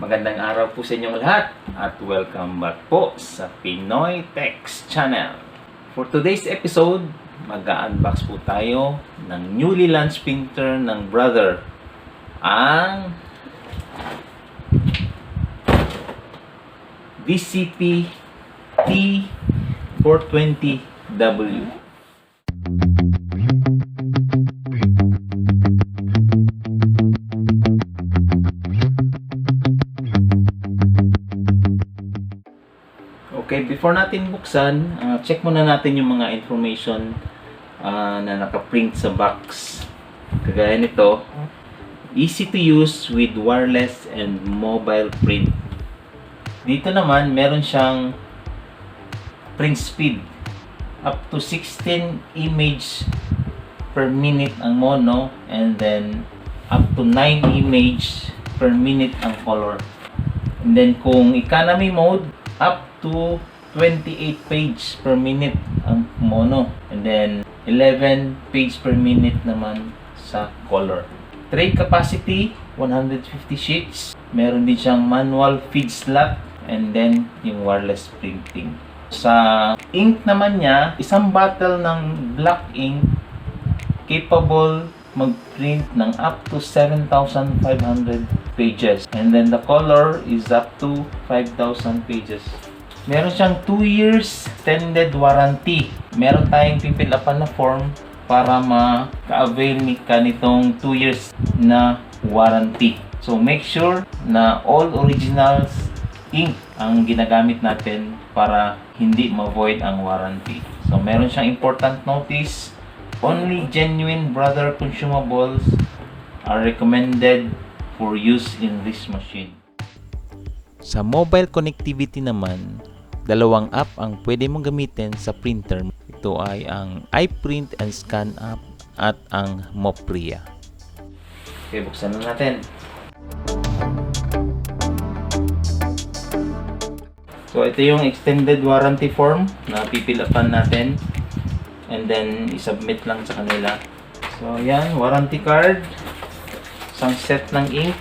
Magandang araw po sa inyong lahat at welcome back po sa Pa-SHOUTOUT channel. For today's episode, mag-unbox po tayo ng newly launched printer ng brother, ang DCP-T420W. Okay, before natin buksan, check muna natin yung mga information na nakaprint sa box. Kagaya nito, easy to use with wireless and mobile print. Dito naman, meron siyang print speed. Up to 16 image per minute ang mono, and then up to 9 image per minute ang color. And then kung economy mode, up to 28 page per minute ang mono, and then 11 page per minute naman sa color. Tray capacity 150 sheets. Meron din siyang manual feed slot, and then yung wireless printing. Sa ink naman niya, isang bottle ng black ink capable mag-print ng up to 7,500 pages, and then the color is up to 5,000 pages. Meron siyang 2 years extended warranty. Meron tayong pipilapan na form para maka-avail ka nitong 2 years na warranty. So make sure na all originals ink ang ginagamit natin para hindi ma-void ang warranty. So meron siyang important notice: only genuine brother consumables are recommended for use in this machine. Sa mobile connectivity naman, dalawang app ang pwede mong gamitin sa printer. Ito ay ang iPrint and Scan app at ang Mopria. Okay, buksan na natin. So ito yung extended warranty form na pipilapan natin, and then isubmit lang sa kanila. So yan, warranty card, isang set ng ink,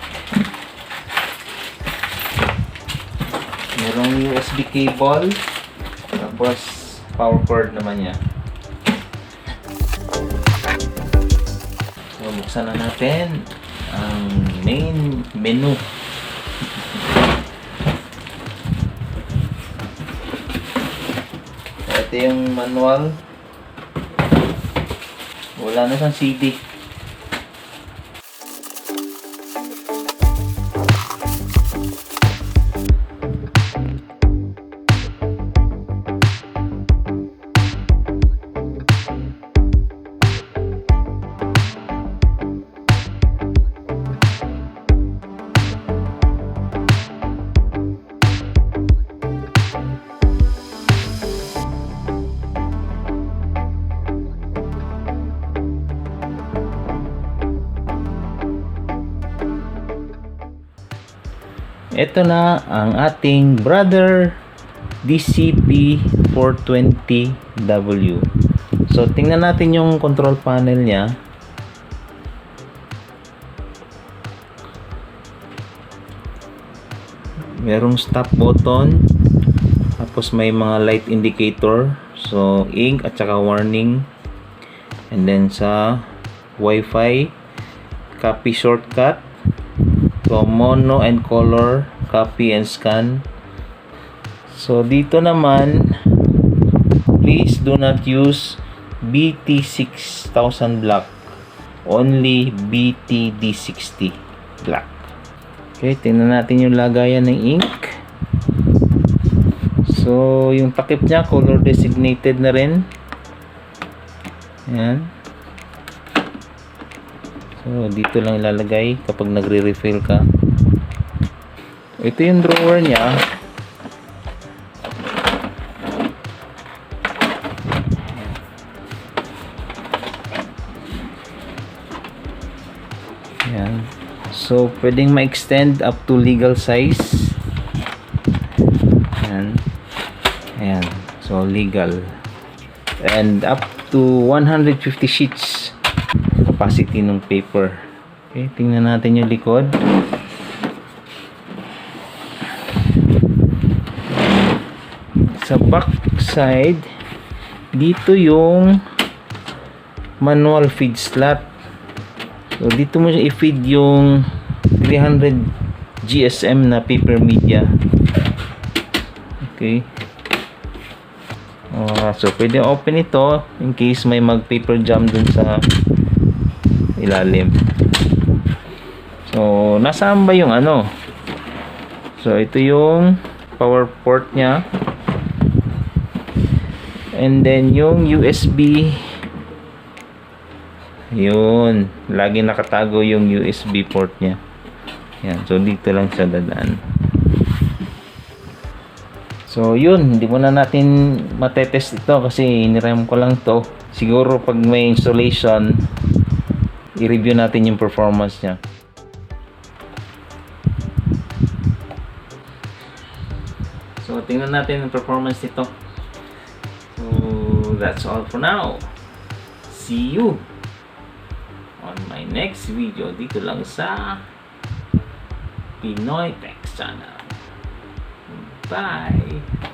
merong USB cable, tapos power cord naman niya. So buksan na natin ang main menu. So ito yung manual. Wala na siyang CD. Ito na ang ating brother DCP-420W. So tingnan natin yung control panel niya. Merong stop button, tapos may mga light indicator, so ink at saka warning. And then sa Wi-Fi, copy shortcut. So mono and color, copy and scan. So dito naman, please do not use BT6000 black, only BTD60 black. Okay, tingnan natin yung lagayan ng ink. So yung takip niya color designated na rin. Ayan. So dito lang ilalagay kapag nagre-refill ka. Ito yung drawer niya. Ayan. So pwedeng ma-extend up to legal size. Ayan. Ayan. So legal. And up to 150 sheets capacity ng paper. Okay, tingnan natin yung likod. sa back side, dito yung manual feed slot. So dito mo i-feed yung 300 GSM na paper media. Okay. So pwede open ito in case may mag paper jam dun sa ilalim. So nasaan ba yung ano? So ito yung power port nya, and then yung USB, yun, lagi nakatago yung USB port nya. Yan, so dito lang sa dadaan. So yun, hindi muna natin matetest ito kasi iniram ko lang to. Siguro pag may installation, i-review natin yung performance nya. So tingnan natin yung performance nito. So that's all for now. See you on my next video dito lang sa PinoyTechs channel. Bye!